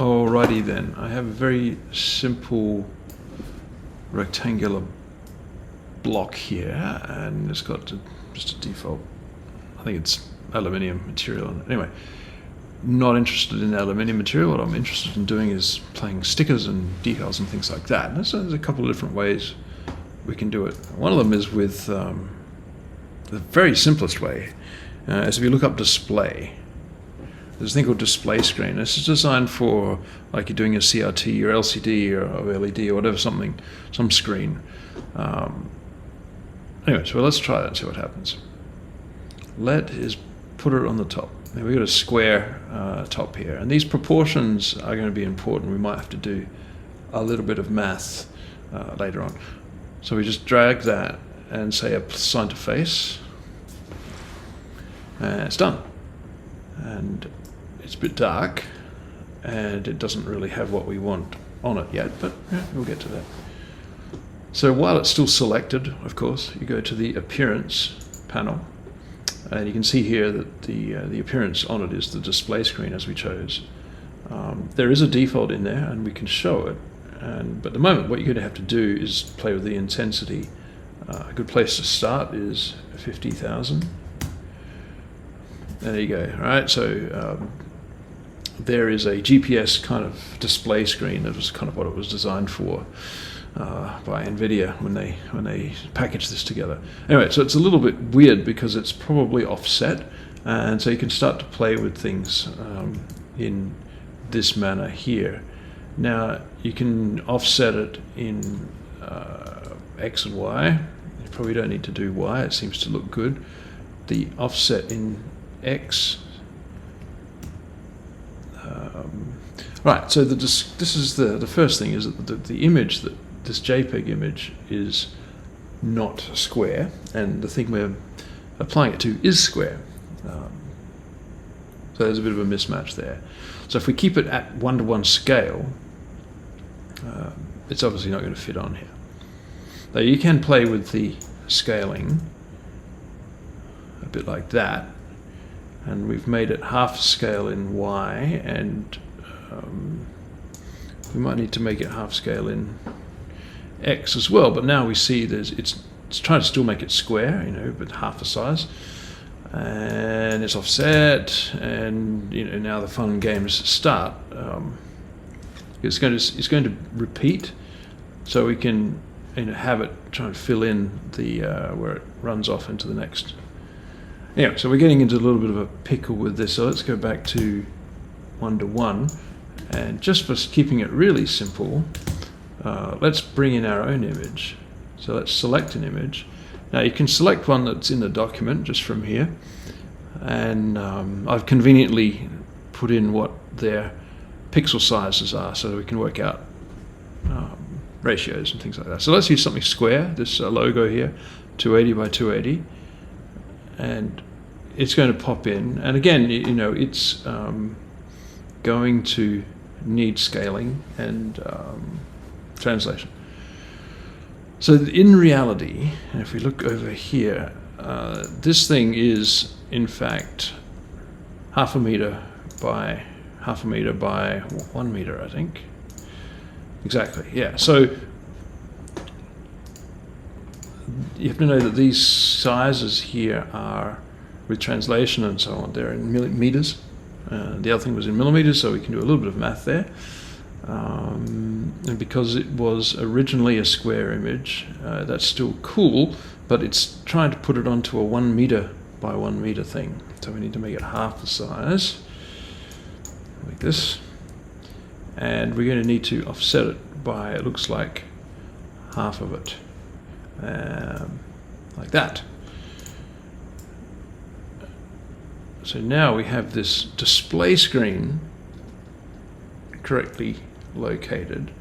Alrighty then, I have a very simple rectangular block here, and it's got just a default, I think it's aluminium material. Anyway, not interested in aluminium material. What I'm interested in doing is playing stickers and decals and things like that. And so there's a couple of different ways we can do it. One of them is with the very simplest way is if you look up display. There's a thing called display screen. This is designed for like you're doing a CRT or LCD or LED or whatever, some screen. Anyway, so let's try that and see what happens. Let is put it on the top. Now we've got a square top here, and these proportions are going to be important. We might have to do a little bit of math later on. So we just drag that and say assign to face, and it's done. And it's a bit dark, and it doesn't really have what we want on it yet, but yeah, we'll get to that. So while it's still selected, of course, you go to the appearance panel, and you can see here that the appearance on it is the display screen as we chose. There is a default in there, and we can show it. But at the moment, what you're going to have to do is play with the intensity. A good place to start is 50,000. There you go. All right, so there is a GPS kind of display screen. That was kind of what it was designed for by NVIDIA when they packaged this together. Anyway, so it's a little bit weird because it's probably offset, and so you can start to play with things in this manner here. Now you can offset it in X and Y. You probably don't need to do Y. It seems to look good. The offset in X. Right, so this is the first thing, is that the image, that this JPEG image is not square, and the thing we're applying it to is square. So there's a bit of a mismatch there. So if we keep it at 1:1 scale, it's obviously not going to fit on here. Though you can play with the scaling a bit like that, and we've made it half scale in Y, and we might need to make it half scale in X as well, but now we see it's trying to still make it square, but half the size, and it's offset, and now the fun games start. It's going to repeat, so we can have it try and fill in the where it runs off into the next. Anyway, so we're getting into a little bit of a pickle with this, so let's go back to 1:1, and just for keeping it really simple, let's bring in our own image. So let's select an image. Now you can select one that's in the document just from here, and I've conveniently put in what their pixel sizes are so that we can work out ratios and things like that. So let's use something square, this logo here, 280 by 280, and it's going to pop in, and again, it's going to need scaling and translation. So in reality, if we look over here, this thing is in fact 0.5 meter by 0.5 meter by 1 meter, I think. Exactly, yeah. So you have to know that these sizes here are, with translation and so on, they're in meters. The other thing was in millimeters, so we can do a little bit of math there. And because it was originally a square image, that's still cool, but it's trying to put it onto a 1 meter by 1 meter thing. So we need to make it half the size, like this. And we're going to need to offset it by, it looks like, half of it, like that. So now we have this display screen correctly located.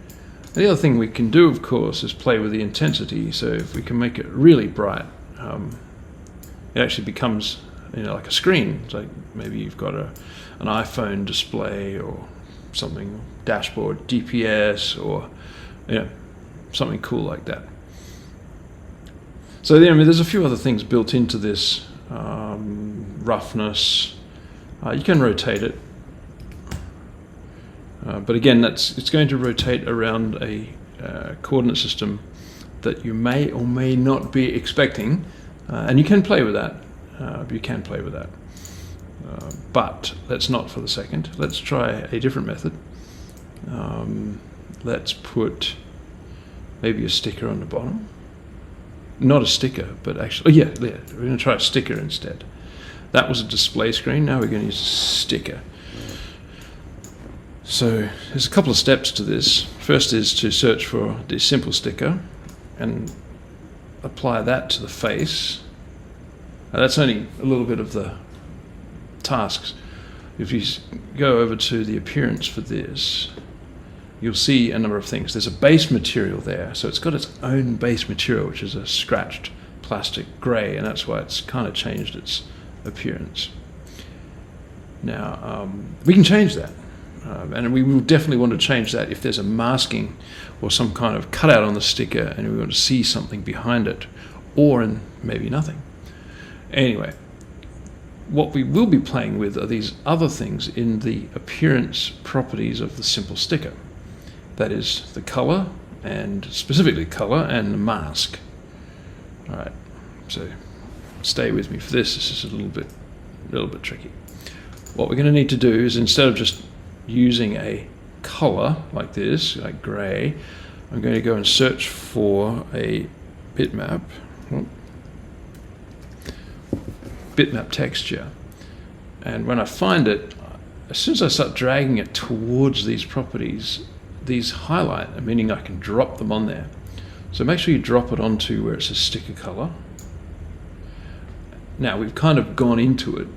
And the other thing we can do, of course, is play with the intensity. So if we can make it really bright, it actually becomes like a screen. It's like maybe you've got an iPhone display or something, dashboard, GPS, or something cool like that. So there's a few other things built into this. Roughness, you can rotate it. But again, it's going to rotate around a coordinate system that you may or may not be expecting, and you can play with that. But let's not for the second. Let's try a different method. Let's put maybe a sticker on the bottom. Not a sticker, but actually, we're going to try a sticker instead. That was a display screen. Now we're going to use a sticker. So there's a couple of steps to this. First is to search for the simple sticker and apply that to the face. Now that's only a little bit of the tasks. If you go over to the appearance for this, you'll see a number of things. There's a base material there, so it's got its own base material, which is a scratched plastic grey, and that's why it's kind of changed its appearance. Now, we can change that, and we will definitely want to change that if there's a masking or some kind of cutout on the sticker and we want to see something behind it, or in maybe nothing. Anyway, what we will be playing with are these other things in the appearance properties of the simple sticker. That is the color, and specifically color and the mask. All right, so stay with me for this. This is a little bit tricky. What we're going to need to do is, instead of just using a color like this, like gray, I'm going to go and search for a bitmap. Bitmap texture, and when I find it, as soon as I start dragging it towards these properties, these highlight, meaning I can drop them on there. So make sure you drop it onto where it says sticker color. Now we've kind of gone into it.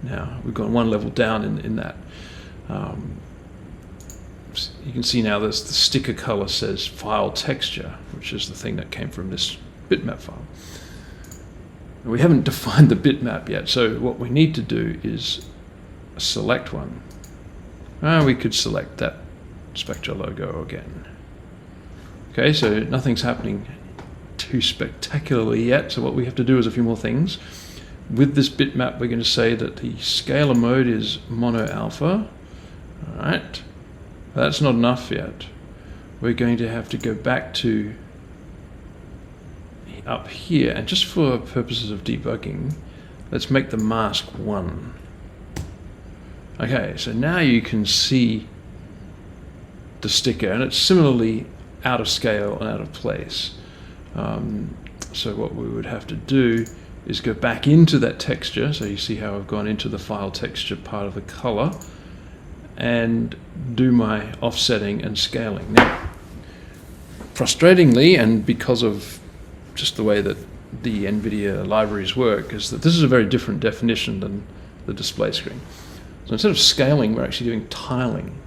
Now we've gone one level down in that. You can see now there's the sticker color says file texture, which is the thing that came from this bitmap file. We haven't defined the bitmap yet, so what we need to do is select one. We could select that Spectra logo again. Okay, so nothing's happening too spectacularly yet, so what we have to do is a few more things. With this bitmap, we're going to say that the scalar mode is mono alpha. All right, that's not enough yet. We're going to have to go back to up here, and just for purposes of debugging, let's make the mask 1. Okay, so now you can see the sticker, and it's similarly out of scale and out of place. So what we would have to do is go back into that texture. So you see how I've gone into the file texture part of the color and do my offsetting and scaling. Now, frustratingly, and because of just the way that the NVIDIA libraries work, is that this is a very different definition than the display screen. So instead of scaling, we're actually doing tiling,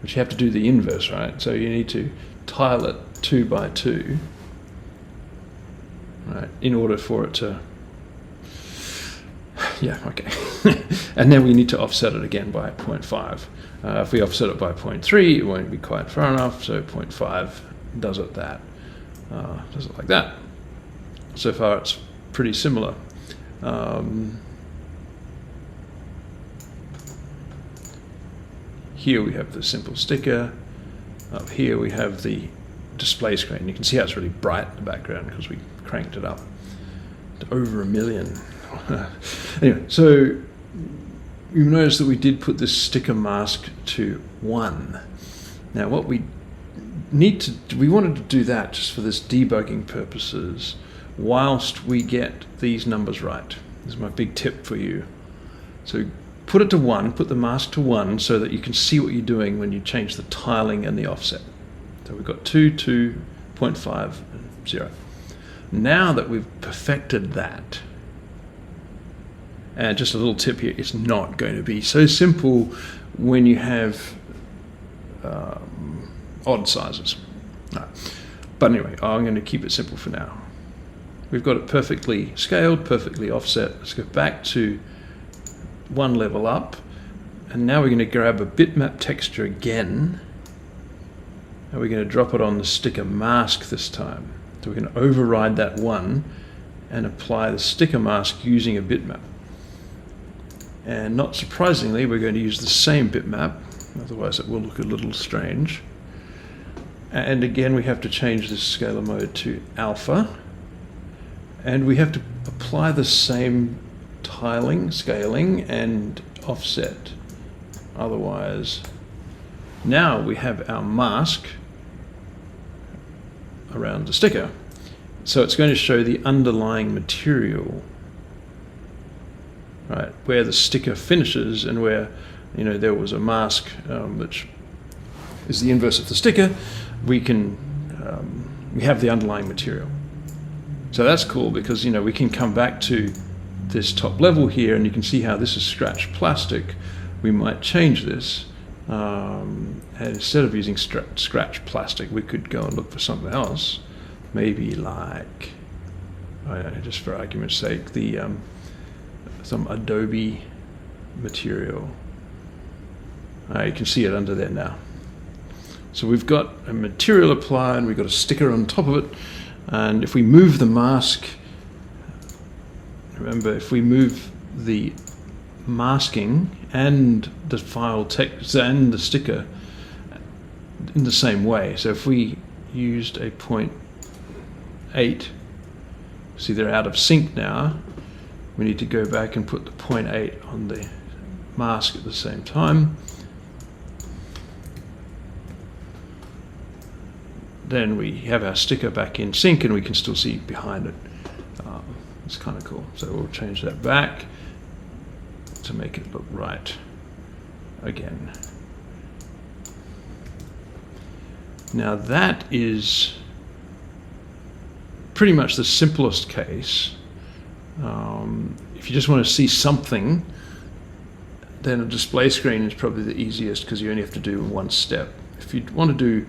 which you have to do the inverse, right? So you need to tile it 2 by 2, right, in order for it to, and then we need to offset it again by 0.5. If we offset it by 0.3, it won't be quite far enough, so 0.5 does it like that. So far it's pretty similar. Here we have the simple sticker. Up here we have the display screen. You can see how it's really bright in the background because we cranked it up to over 1 million. Anyway, so you notice that we did put this sticker mask to 1. Now what we wanted to do that just for this debugging purposes whilst we get these numbers right. This is my big tip for you. So put it to 1, put the mask to 1 so that you can see what you're doing when you change the tiling and the offset. So we've got 2, 2, 0.5, and 0. Now that we've perfected that, and just a little tip here, it's not going to be so simple when you have odd sizes. No. But anyway, I'm going to keep it simple for now. We've got it perfectly scaled, perfectly offset. Let's go back to 1 level up, and now we're going to grab a bitmap texture again, and we're going to drop it on the sticker mask this time. So we're going to override that 1 and apply the sticker mask using a bitmap. And not surprisingly, we're going to use the same bitmap. otherwise it will look a little strange. And again, we have to change this scalar mode to alpha, and we have to apply the same tiling, scaling, and offset. Otherwise, now we have our mask around the sticker. So it's going to show the underlying material, right, where the sticker finishes and where, you know, there was a mask which is the inverse of the sticker. We have the underlying material. So that's cool because, you know, we can come back to this top level here and you can see how this is scratched plastic. We might change this. And instead of using scratch plastic, we could go and look for something else. Maybe like, I don't know, just for argument's sake, the some Adobe material. You can see it under there now. So we've got a material applied and we've got a sticker on top of it. And if we move the mask, remember, if we move the masking and the file text and the sticker in the same way. So if we used a 0.8, see they're out of sync now. We need to go back and put the 0.8 on the mask at the same time. Then we have our sticker back in sync and we can still see behind it. It's kind of cool. So we'll change that back to make it look right again. Now that is pretty much the simplest case. If you just want to see something, then a display screen is probably the easiest because you only have to do one step. If you want to do,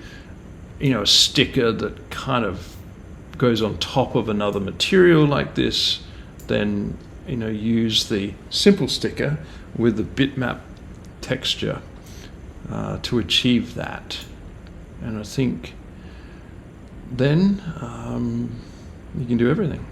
you know, a sticker that kind of goes on top of another material like this, then, you know, use the simple sticker with the bitmap texture to achieve that. And I think then you can do everything.